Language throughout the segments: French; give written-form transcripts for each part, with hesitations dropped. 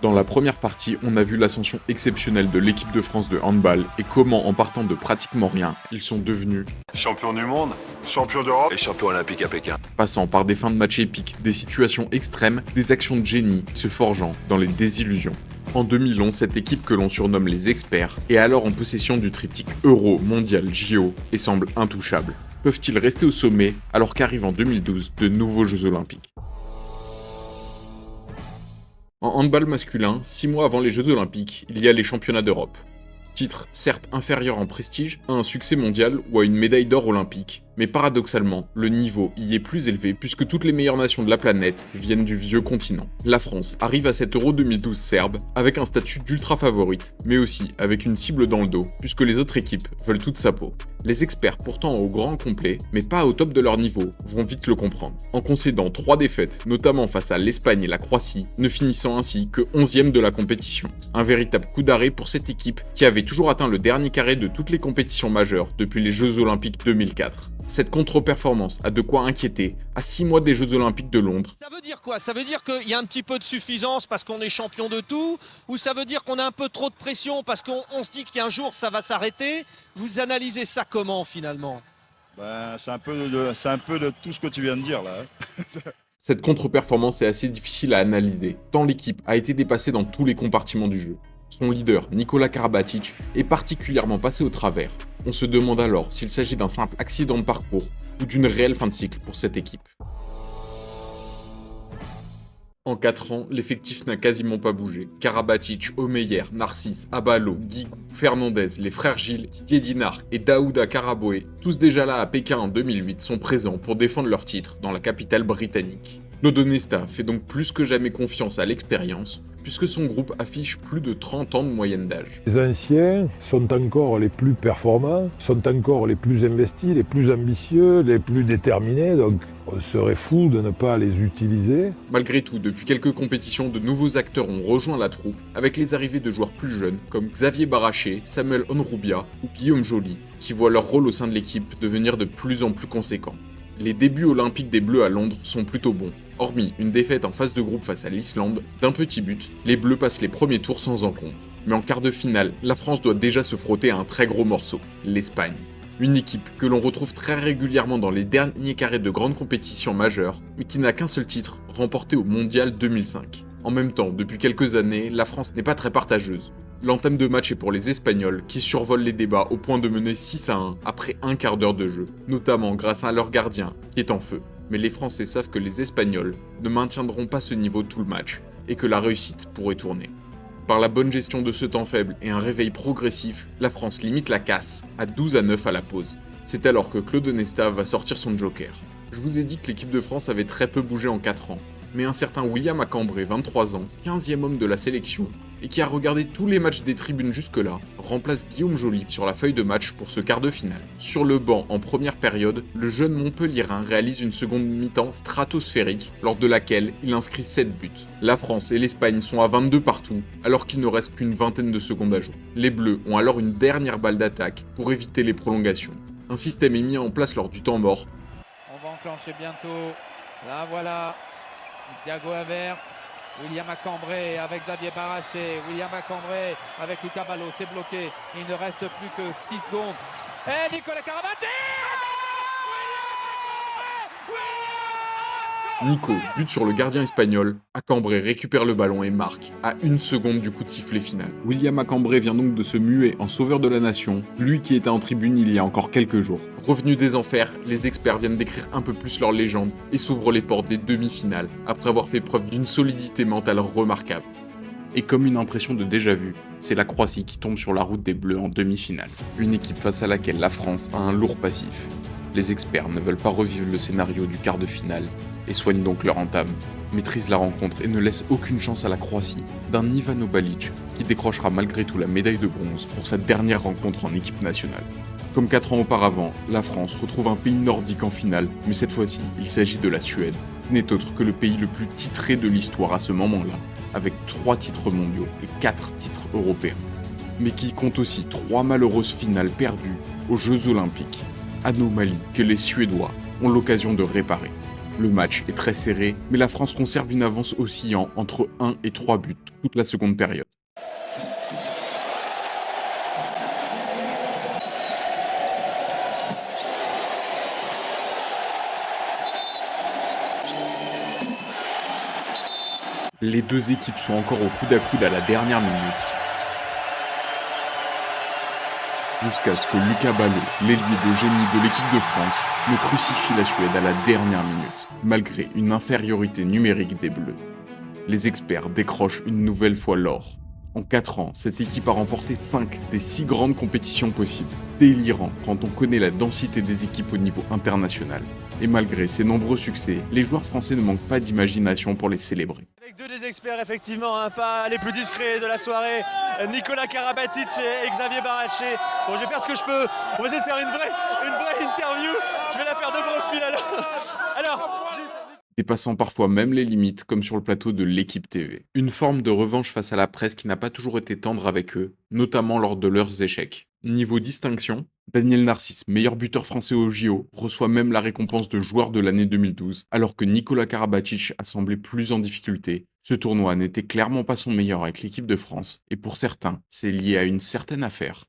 Dans la première partie, on a vu l'ascension exceptionnelle de l'équipe de France de handball et comment, en partant de pratiquement rien, ils sont devenus champion du monde, champion d'Europe et champion olympique à Pékin. passant par des fins de match épiques, des situations extrêmes, des actions de génie, se forgeant dans les désillusions. En 2011, cette équipe que l'on surnomme les experts est alors en possession du triptyque Euro, Mondial, JO et semble intouchable. Peuvent-ils rester au sommet alors qu'arrivent en 2012 de nouveaux Jeux Olympiques ? En handball masculin, 6 mois avant les Jeux Olympiques, il y a les championnats d'Europe. Titre certes inférieur en prestige à un succès mondial ou à une médaille d'or olympique, mais paradoxalement, le niveau y est plus élevé puisque toutes les meilleures nations de la planète viennent du vieux continent. La France arrive à cet Euro 2012 serbe avec un statut d'ultra favorite, mais aussi avec une cible dans le dos, puisque les autres équipes veulent toute sa peau. Les experts, pourtant au grand complet, mais pas au top de leur niveau, vont vite le comprendre, en concédant 3 défaites, notamment face à l'Espagne et la Croatie, ne finissant ainsi que 11e de la compétition. Un véritable coup d'arrêt pour cette équipe qui avait toujours atteint le dernier carré de toutes les compétitions majeures depuis les Jeux Olympiques 2004. Cette contre-performance a de quoi inquiéter à 6 mois des Jeux Olympiques de Londres. Ça veut dire quoi? Ça veut dire qu'il y a un petit peu de suffisance parce qu'on est champion de tout? Ou ça veut dire qu'on a un peu trop de pression parce qu'on se dit qu'un jour ça va s'arrêter? Vous analysez ça comment finalement? C'est un peu de tout ce que tu viens de dire là. Cette contre-performance est assez difficile à analyser, tant l'équipe a été dépassée dans tous les compartiments du jeu. Son leader, Nikola Karabatic, est particulièrement passé au travers. On se demande alors s'il s'agit d'un simple accident de parcours ou d'une réelle fin de cycle pour cette équipe. En 4 ans, l'effectif n'a quasiment pas bougé. Karabatic, Omeyer, Narcisse, Abalo, Guigou, Fernandez, les frères Gilles, Didier Dinard et Daouda Karaboé, tous déjà là à Pékin en 2008, sont présents pour défendre leur titre dans la capitale britannique. L'Odonesta fait donc plus que jamais confiance à l'expérience, puisque son groupe affiche plus de 30 ans de moyenne d'âge. Les anciens sont encore les plus performants, sont encore les plus investis, les plus ambitieux, les plus déterminés, donc on serait fou de ne pas les utiliser. Malgré tout, depuis quelques compétitions, de nouveaux acteurs ont rejoint la troupe, avec les arrivées de joueurs plus jeunes, comme Xavier Baraché, Samuel Onrubia ou Guillaume Joly, qui voient leur rôle au sein de l'équipe devenir de plus en plus conséquent. Les débuts olympiques des Bleus à Londres sont plutôt bons. Hormis une défaite en phase de groupe face à l'Islande, d'un petit but, les Bleus passent les premiers tours sans encombre. Mais en quart de finale, la France doit déjà se frotter à un très gros morceau, l'Espagne. Une équipe que l'on retrouve très régulièrement dans les derniers carrés de grandes compétitions majeures, mais qui n'a qu'un seul titre, remporté au Mondial 2005. En même temps, depuis quelques années, la France n'est pas très partageuse. L'entame de match est pour les Espagnols qui survolent les débats au point de mener 6-1 après un quart d'heure de jeu, notamment grâce à leur gardien qui est en feu. Mais les Français savent que les Espagnols ne maintiendront pas ce niveau tout le match et que la réussite pourrait tourner. Par la bonne gestion de ce temps faible et un réveil progressif, la France limite la casse à 12-9 à la pause. C'est alors que Claude Onesta va sortir son joker. Je vous ai dit que l'équipe de France avait très peu bougé en 4 ans, mais un certain William Acambré, 23 ans, 15e homme de la sélection, et qui a regardé tous les matchs des tribunes jusque-là, remplace Guillaume Joly sur la feuille de match pour ce quart de finale. Sur le banc en première période, le jeune Montpellierin réalise une seconde mi-temps stratosphérique, lors de laquelle il inscrit 7 buts. La France et l'Espagne sont à 22 partout, alors qu'il ne reste qu'une vingtaine de secondes à jouer. Les Bleus ont alors une dernière balle d'attaque pour éviter les prolongations. Un système est mis en place lors du temps mort. On va enclencher bientôt. Là voilà, Thiago Havertz, William Acambré avec Xavier Baraché, William Acambré avec Lucas Ballot, c'est bloqué. Il ne reste plus que 6 secondes. Et Nicolas Karabatic! Nico bute sur le gardien espagnol, Acambré récupère le ballon et marque, à 1 seconde du coup de sifflet final. William Acambré vient donc de se muer en sauveur de la nation, lui qui était en tribune il y a encore quelques jours. Revenu des enfers, les experts viennent d'écrire un peu plus leur légende et s'ouvrent les portes des demi-finales, après avoir fait preuve d'une solidité mentale remarquable. Et comme une impression de déjà-vu, c'est la Croatie qui tombe sur la route des Bleus en demi-finale. Une équipe face à laquelle la France a un lourd passif. Les experts ne veulent pas revivre le scénario du quart de finale et soignent donc leur entame, maîtrisent la rencontre et ne laissent aucune chance à la Croatie d'un Ivano Balic qui décrochera malgré tout la médaille de bronze pour sa dernière rencontre en équipe nationale. Comme 4 ans auparavant, la France retrouve un pays nordique en finale, mais cette fois-ci, il s'agit de la Suède, n'est autre que le pays le plus titré de l'histoire à ce moment-là, avec 3 titres mondiaux et 4 titres européens. Mais qui compte aussi 3 malheureuses finales perdues aux Jeux Olympiques, anomalie que les Suédois ont l'occasion de réparer. Le match est très serré, mais la France conserve une avance oscillant entre 1 et 3 buts toute la seconde période. Les deux équipes sont encore au coude à coude à la dernière minute. Jusqu'à ce que Lucas Ballot, l'ailier de génie de l'équipe de France, ne crucifie la Suède à la dernière minute, malgré une infériorité numérique des Bleus. Les experts décrochent une nouvelle fois l'or. En 4 ans, cette équipe a remporté 5 des 6 grandes compétitions possibles. Délirant quand on connaît la densité des équipes au niveau international. Et malgré ces nombreux succès, les joueurs français ne manquent pas d'imagination pour les célébrer. Avec deux des experts, effectivement, pas les plus discrets de la soirée, Nikola Karabatic et Xavier Baraché. Bon, je vais faire ce que je peux. On va essayer de faire une vraie interview. Je vais la faire de profil alors. Dépassant parfois même les limites, comme sur le plateau de l'Équipe TV. Une forme de revanche face à la presse qui n'a pas toujours été tendre avec eux, notamment lors de leurs échecs. Niveau distinction, Daniel Narcisse, meilleur buteur français au JO, reçoit même la récompense de joueur de l'année 2012, alors que Nikola Karabatic a semblé plus en difficulté. Ce tournoi n'était clairement pas son meilleur avec l'équipe de France, et pour certains, c'est lié à une certaine affaire.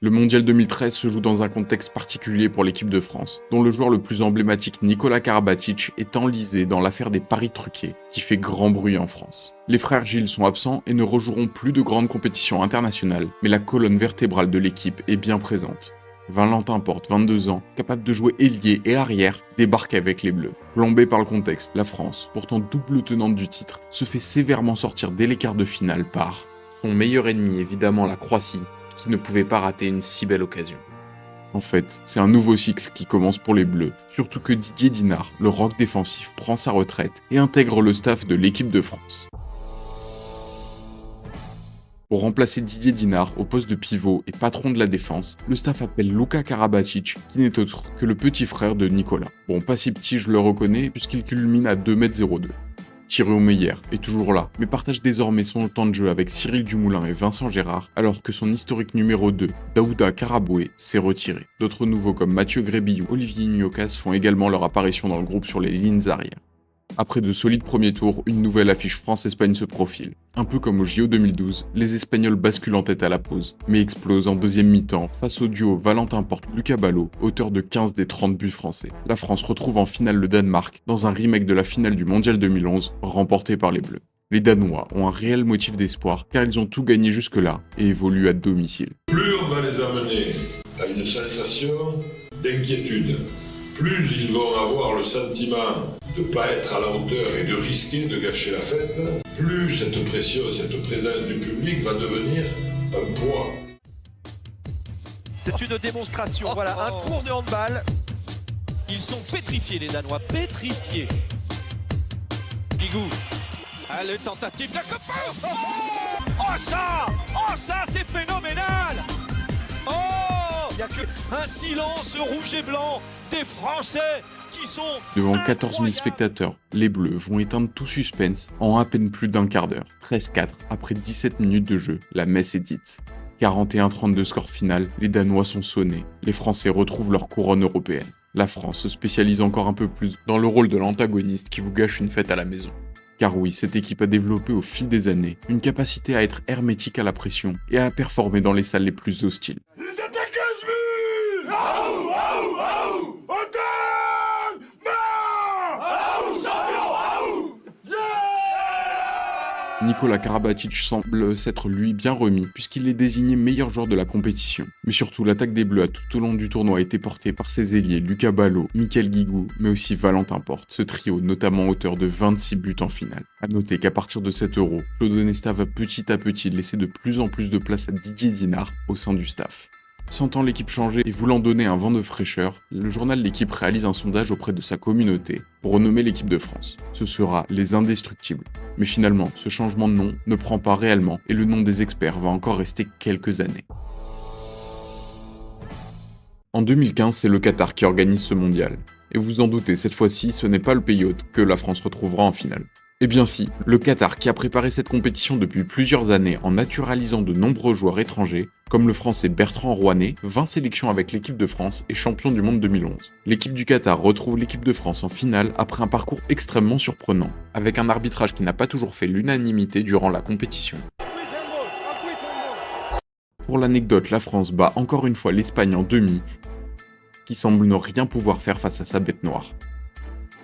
Le Mondial 2013 se joue dans un contexte particulier pour l'équipe de France, dont le joueur le plus emblématique Nikola Karabatic est enlisé dans l'affaire des paris truqués, qui fait grand bruit en France. Les frères Gilles sont absents et ne rejoueront plus de grandes compétitions internationales, mais la colonne vertébrale de l'équipe est bien présente. Valentin Porte, 22 ans, capable de jouer ailier et arrière, débarque avec les Bleus. Plombé par le contexte, la France, pourtant double tenante du titre, se fait sévèrement sortir dès les quarts de finale par son meilleur ennemi, évidemment la Croatie, qui ne pouvait pas rater une si belle occasion. En fait, c'est un nouveau cycle qui commence pour les Bleus, surtout que Didier Dinard, le roc défensif, prend sa retraite et intègre le staff de l'équipe de France. Pour remplacer Didier Dinard au poste de pivot et patron de la défense, le staff appelle Luka Karabatic, qui n'est autre que le petit frère de Nicolas. Bon, pas si petit je le reconnais, puisqu'il culmine à 2,02 m. Thierry Omeyer est toujours là, mais partage désormais son temps de jeu avec Cyril Dumoulin et Vincent Gérard, alors que son historique numéro 2, Daouda Karaboué, s'est retiré. D'autres nouveaux comme Mathieu Gréby ou Olivier Ignokas font également leur apparition dans le groupe sur les lignes arrière. Après de solides premiers tours, une nouvelle affiche France-Espagne se profile. Un peu comme au JO 2012, les Espagnols basculent en tête à la pause, mais explosent en deuxième mi-temps face au duo Valentin Porte-Lucas Ballot, auteur de 15 des 30 buts français. La France retrouve en finale le Danemark, dans un remake de la finale du Mondial 2011, remportée par les Bleus. Les Danois ont un réel motif d'espoir, car ils ont tout gagné jusque-là et évoluent à domicile. Plus on va les amener à une sensation d'inquiétude, plus ils vont avoir le sentiment de ne pas être à la hauteur et de risquer de gâcher la fête, plus cette pression, cette présence du public va devenir un poids. C'est une démonstration, voilà, un cours de handball. Ils sont pétrifiés les Danois, pétrifiés. Guigou, allez, tentative de la copain. Oh ça, c'est phénoménal. Il n'y a qu'un silence rouge et blanc des Français qui sont... Devant 14 000 spectateurs, les Bleus vont éteindre tout suspense en à peine plus d'un quart d'heure. 13-4, après 17 minutes de jeu, la messe est dite. 41-32 score final, les Danois sont sonnés. Les Français retrouvent leur couronne européenne. La France se spécialise encore un peu plus dans le rôle de l'antagoniste qui vous gâche une fête à la maison. Car oui, cette équipe a développé au fil des années une capacité à être hermétique à la pression et à performer dans les salles les plus hostiles. Nikola Karabatic semble s'être lui bien remis puisqu'il est désigné meilleur joueur de la compétition. Mais surtout, l'attaque des Bleus tout au long du tournoi a été portée par ses ailiers Lucas Ballot, Mickaël Guigou, mais aussi Valentin Porte, ce trio notamment auteur de 26 buts en finale. A noter qu'à partir de cet Euro, Claude Onesta va petit à petit laisser de plus en plus de place à Didier Dinard au sein du staff. Sentant l'équipe changer et voulant donner un vent de fraîcheur, le journal L'Équipe réalise un sondage auprès de sa communauté pour renommer l'équipe de France. Ce sera les Indestructibles. Mais finalement, ce changement de nom ne prend pas réellement et le nom des experts va encore rester quelques années. En 2015, c'est le Qatar qui organise ce mondial. Et vous en doutez, cette fois-ci, ce n'est pas le pays hôte que la France retrouvera en finale. Eh bien si, le Qatar qui a préparé cette compétition depuis plusieurs années en naturalisant de nombreux joueurs étrangers comme le français Bertrand Rouanet, 20 sélections avec l'équipe de France et champion du monde 2011. L'équipe du Qatar retrouve l'équipe de France en finale après un parcours extrêmement surprenant, avec un arbitrage qui n'a pas toujours fait l'unanimité durant la compétition. Pour l'anecdote, la France bat encore une fois l'Espagne en demi, qui semble ne rien pouvoir faire face à sa bête noire.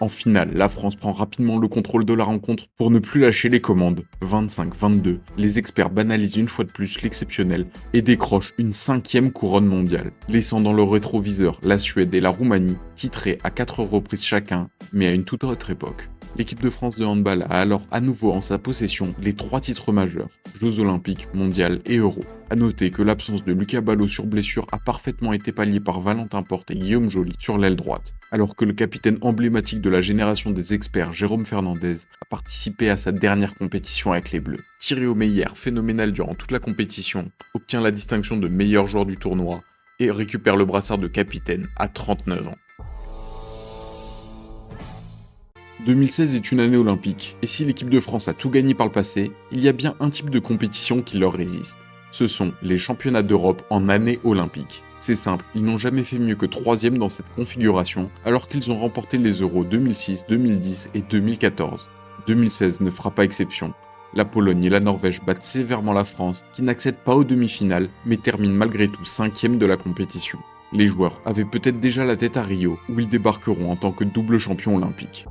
En finale, la France prend rapidement le contrôle de la rencontre pour ne plus lâcher les commandes. 25-22, les experts banalisent une fois de plus l'exceptionnel et décrochent une 5e couronne mondiale, laissant dans le rétroviseur la Suède et la Roumanie, titrées à 4 reprises chacun, mais à une toute autre époque. L'équipe de France de handball a alors à nouveau en sa possession les 3 titres majeurs, Jeux Olympiques, Mondial et Euro. A noter que l'absence de Lucas Ballot sur blessure a parfaitement été palliée par Valentin Porte et Guillaume Joly sur l'aile droite, alors que le capitaine emblématique de la génération des experts, Jérôme Fernandez, a participé à sa dernière compétition avec les Bleus. Thierry Omeyer, phénoménal durant toute la compétition, obtient la distinction de meilleur joueur du tournoi et récupère le brassard de capitaine à 39 ans. 2016 est une année olympique, et si l'équipe de France a tout gagné par le passé, il y a bien un type de compétition qui leur résiste. Ce sont les championnats d'Europe en année olympique. C'est simple, ils n'ont jamais fait mieux que 3e dans cette configuration, alors qu'ils ont remporté les Euros 2006, 2010 et 2014. 2016 ne fera pas exception. La Pologne et la Norvège battent sévèrement la France, qui n'accède pas aux demi-finales, mais termine malgré tout 5e de la compétition. Les joueurs avaient peut-être déjà la tête à Rio, où ils débarqueront en tant que double champion olympique.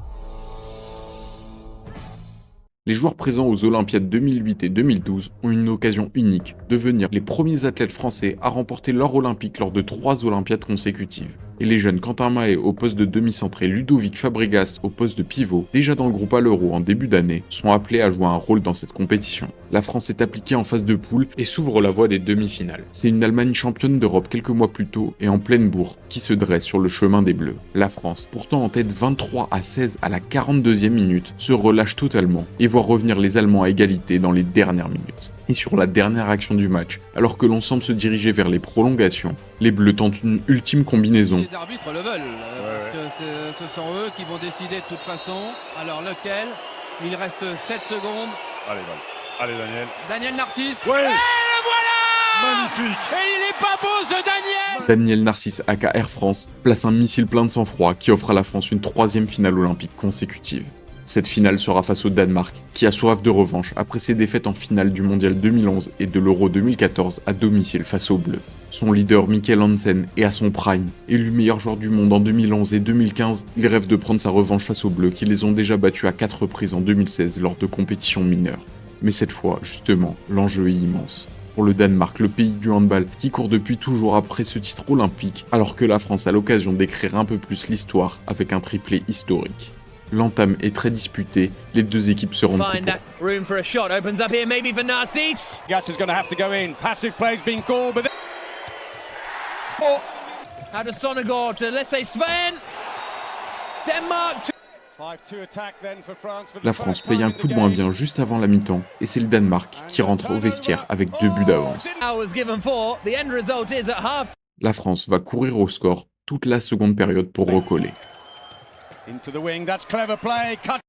Les joueurs présents aux Olympiades 2008 et 2012 ont une occasion unique, devenir les premiers athlètes français à remporter l'or olympique lors de 3 Olympiades consécutives. Et les jeunes Quentin Mahé au poste de demi-centre et Ludovic Fabregas au poste de pivot, déjà dans le groupe à l'Euro en début d'année, sont appelés à jouer un rôle dans cette compétition. La France est appliquée en phase de poule et s'ouvre la voie des demi-finales. C'est une Allemagne championne d'Europe quelques mois plus tôt et en pleine bourre qui se dresse sur le chemin des Bleus. La France, pourtant en tête 23-16 à la 42e minute, se relâche totalement et voit revenir les Allemands à égalité dans les dernières minutes. Et sur la dernière action du match, alors que l'on semble se diriger vers les prolongations, les Bleus tentent une ultime combinaison. Les arbitres le veulent, parce que ce sont eux qui vont décider de toute façon. Alors lequel? Il reste 7 secondes. Allez Daniel. Daniel Narcisse. Ouais. Et voilà! Magnifique. Et il est pas beau ce Daniel! Daniel Narcisse aka Air France place un missile plein de sang-froid qui offre à la France une 3e finale olympique consécutive. Cette finale sera face au Danemark, qui a soif de revanche après ses défaites en finale du Mondial 2011 et de l'Euro 2014 à domicile face aux Bleus. Son leader Mikkel Hansen est à son prime. Élu meilleur joueur du monde en 2011 et 2015, il rêve de prendre sa revanche face aux Bleus qui les ont déjà battus à 4 reprises en 2016 lors de compétitions mineures. Mais cette fois, justement, l'enjeu est immense. Pour le Danemark, le pays du handball, qui court depuis toujours après ce titre olympique, alors que la France a l'occasion d'écrire un peu plus l'histoire avec un triplé historique. L'entame est très disputée, les deux équipes se rendent compte. Room for a shot opens up here, maybe for Narcisse. Gas is going to have to go in. Passive play's been called, but Out of Sonnegaard to, let's say, Sven. Denmark. 5-2 attack then for France. La France paye un coup de moins bien juste avant la mi-temps, et c'est le Danemark qui rentre au vestiaire avec 2 buts d'avance. La France va courir au score toute la seconde période pour recoller. Into the wing, that's clever play. Cut.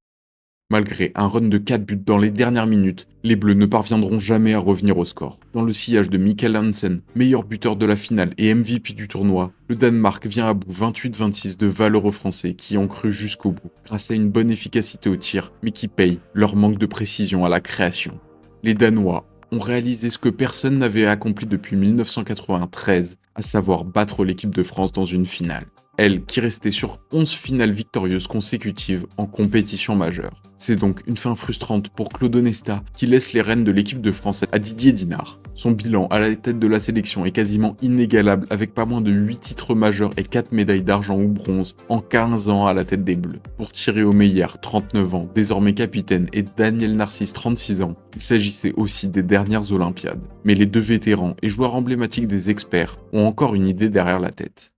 Malgré un run de 4 buts dans les dernières minutes, les Bleus ne parviendront jamais à revenir au score. Dans le sillage de Mikkel Hansen, meilleur buteur de la finale et MVP du tournoi, le Danemark vient à bout 28-26 de valeureux Français qui ont cru jusqu'au bout, grâce à une bonne efficacité au tir, mais qui paye leur manque de précision à la création. Les Danois ont réalisé ce que personne n'avait accompli depuis 1993, à savoir battre l'équipe de France dans une finale. Elle qui restait sur 11 finales victorieuses consécutives en compétition majeure. C'est donc une fin frustrante pour Claude Onesta qui laisse les rênes de l'équipe de France à Didier Dinard. Son bilan à la tête de la sélection est quasiment inégalable avec pas moins de 8 titres majeurs et 4 médailles d'argent ou bronze en 15 ans à la tête des Bleus. Pour Thierry Omeyer, 39 ans, désormais capitaine, et Daniel Narcisse, 36 ans, il s'agissait aussi des dernières Olympiades. Mais les deux vétérans et joueurs emblématiques des experts ont encore une idée derrière la tête.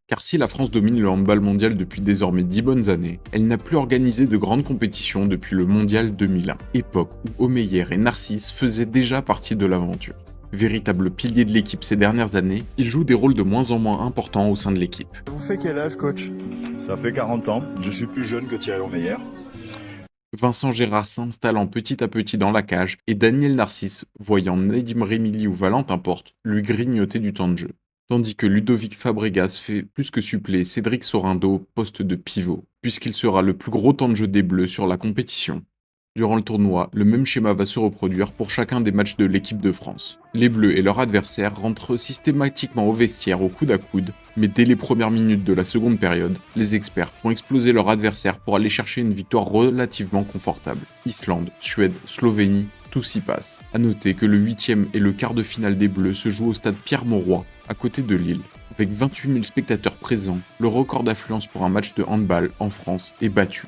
Car si la France domine le handball mondial depuis désormais 10 bonnes années, elle n'a plus organisé de grandes compétitions depuis le mondial 2001, époque où Omeyer et Narcisse faisaient déjà partie de l'aventure. Véritable pilier de l'équipe ces dernières années, ils jouent des rôles de moins en moins importants au sein de l'équipe. Vous faites quel âge, coach? Ça fait 40 ans, je suis plus jeune que Thierry Omeyer. Vincent Gérard s'installant petit à petit dans la cage et Daniel Narcisse, voyant Nedim Remili ou Valentin Porte, lui grignoter du temps de jeu. Tandis que Ludovic Fabregas fait plus que suppléer Cédric Sorindo au poste de pivot, puisqu'il sera le plus gros temps de jeu des Bleus sur la compétition. Durant le tournoi, le même schéma va se reproduire pour chacun des matchs de l'équipe de France. Les Bleus et leurs adversaires rentrent systématiquement au vestiaire au coude à coude, mais dès les premières minutes de la seconde période, les experts font exploser leur adversaire pour aller chercher une victoire relativement confortable. Islande, Suède, Slovénie, tout s'y passe. A noter que le 8e et le quart de finale des Bleus se jouent au stade Pierre-Mauroy, à côté de Lille. Avec 28 000 spectateurs présents, le record d'affluence pour un match de handball en France est battu.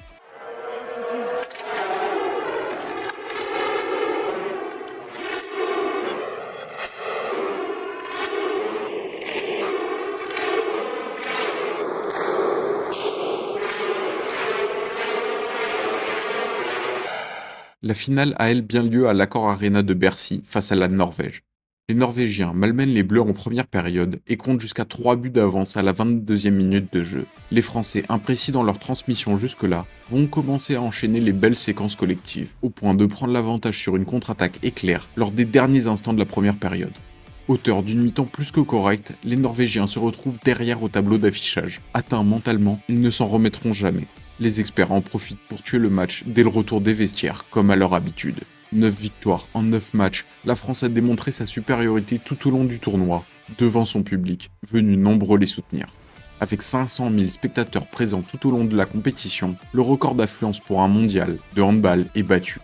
La finale a elle bien lieu à l'Accor Arena de Bercy face à la Norvège. Les Norvégiens malmènent les Bleus en première période et comptent jusqu'à 3 buts d'avance à la 22e minute de jeu. Les Français, imprécis dans leur transmission jusque-là, vont commencer à enchaîner les belles séquences collectives, au point de prendre l'avantage sur une contre-attaque éclair lors des derniers instants de la première période. Auteurs d'une mi-temps plus que correcte, les Norvégiens se retrouvent derrière au tableau d'affichage. Atteints mentalement, ils ne s'en remettront jamais. Les experts en profitent pour tuer le match dès le retour des vestiaires, comme à leur habitude. 9 victoires en 9 matchs, la France a démontré sa supériorité tout au long du tournoi, devant son public, venu nombreux les soutenir. Avec 500 000 spectateurs présents tout au long de la compétition, le record d'affluence pour un mondial de handball est battu.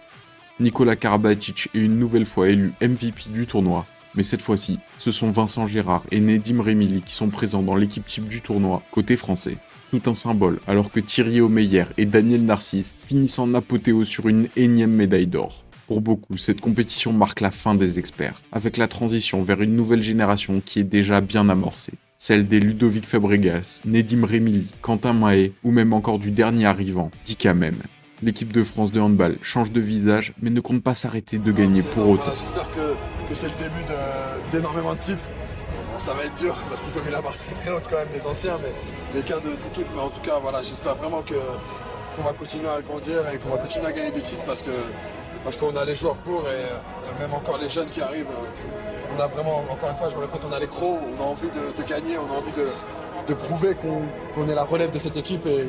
Nikola Karabatic est une nouvelle fois élu MVP du tournoi, mais cette fois-ci, ce sont Vincent Gérard et Nedim Remili qui sont présents dans l'équipe type du tournoi, côté français. Tout un symbole, alors que Thierry Omeyer et Daniel Narcisse finissent en apothéose sur une énième médaille d'or. Pour beaucoup, cette compétition marque la fin des experts, avec la transition vers une nouvelle génération qui est déjà bien amorcée. Celle des Ludovic Fabregas, Nedim Remili, Quentin Mahé ou même encore du dernier arrivant, Dika même. L'équipe de France de handball change de visage mais ne compte pas s'arrêter de gagner pour autant. J'espère que c'est le début d'énormément de titres. Ça va être dur parce qu'ils ont mis la barre très haute quand même, les anciens, mais les cas de notre équipe. Mais en tout cas, voilà, j'espère vraiment qu'on va continuer à grandir et qu'on va continuer à gagner des titres parce qu'on a les joueurs pour et même encore les jeunes qui arrivent. On a vraiment, encore une fois, je me répète, on a les crocs, on a envie de gagner, on a envie de prouver qu'on est la relève de cette équipe et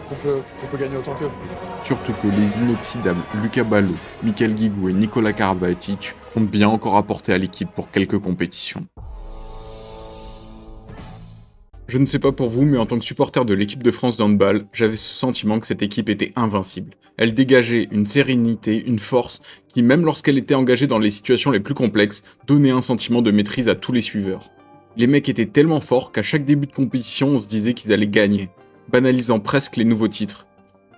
qu'on peut gagner autant qu'eux. Surtout que les inoxydables Lucas Ballot, Michael Guigou et Nikola Karabatic comptent bien encore apporter à l'équipe pour quelques compétitions. Je ne sais pas pour vous, mais en tant que supporter de l'équipe de France de handball, j'avais ce sentiment que cette équipe était invincible. Elle dégageait une sérénité, une force, qui même lorsqu'elle était engagée dans les situations les plus complexes, donnait un sentiment de maîtrise à tous les suiveurs. Les mecs étaient tellement forts qu'à chaque début de compétition, on se disait qu'ils allaient gagner, banalisant presque les nouveaux titres.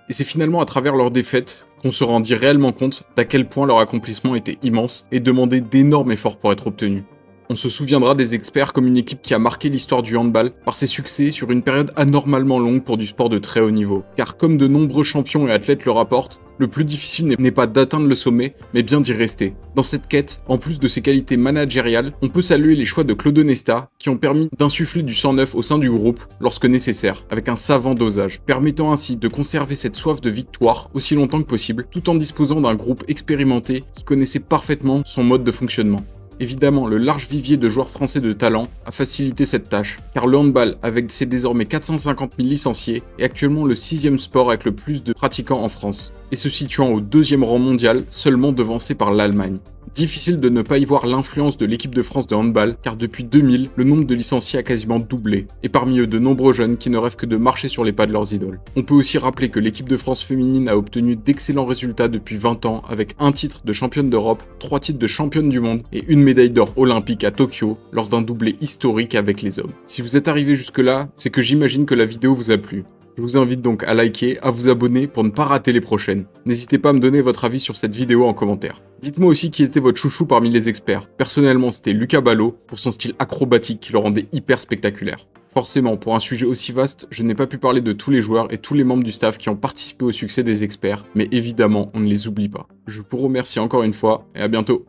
Et c'est finalement à travers leurs défaites qu'on se rendit réellement compte d'à quel point leur accomplissement était immense et demandait d'énormes efforts pour être obtenu. On se souviendra des experts comme une équipe qui a marqué l'histoire du handball par ses succès sur une période anormalement longue pour du sport de très haut niveau. Car comme de nombreux champions et athlètes le rapportent, le plus difficile n'est pas d'atteindre le sommet, mais bien d'y rester. Dans cette quête, en plus de ses qualités managériales, on peut saluer les choix de Claude Onesta qui ont permis d'insuffler du sang neuf au sein du groupe lorsque nécessaire, avec un savant dosage, permettant ainsi de conserver cette soif de victoire aussi longtemps que possible, tout en disposant d'un groupe expérimenté qui connaissait parfaitement son mode de fonctionnement. Évidemment, le large vivier de joueurs français de talent a facilité cette tâche, car le handball, avec ses désormais 450 000 licenciés, est actuellement le 6e sport avec le plus de pratiquants en France, et se situant au 2e rang mondial, seulement devancé par l'Allemagne. Difficile de ne pas y voir l'influence de l'équipe de France de handball, car depuis 2000, le nombre de licenciés a quasiment doublé, et parmi eux de nombreux jeunes qui ne rêvent que de marcher sur les pas de leurs idoles. On peut aussi rappeler que l'équipe de France féminine a obtenu d'excellents résultats depuis 20 ans, avec un titre de championne d'Europe, 3 titres de championne du monde, et une médaille d'or olympique à Tokyo, lors d'un doublé historique avec les hommes. Si vous êtes arrivé jusque-là, c'est que j'imagine que la vidéo vous a plu. Je vous invite donc à liker, à vous abonner pour ne pas rater les prochaines. N'hésitez pas à me donner votre avis sur cette vidéo en commentaire. Dites-moi aussi qui était votre chouchou parmi les experts. Personnellement, c'était Lucas Ballot, pour son style acrobatique qui le rendait hyper spectaculaire. Forcément, pour un sujet aussi vaste, je n'ai pas pu parler de tous les joueurs et tous les membres du staff qui ont participé au succès des experts, mais évidemment, on ne les oublie pas. Je vous remercie encore une fois, et à bientôt.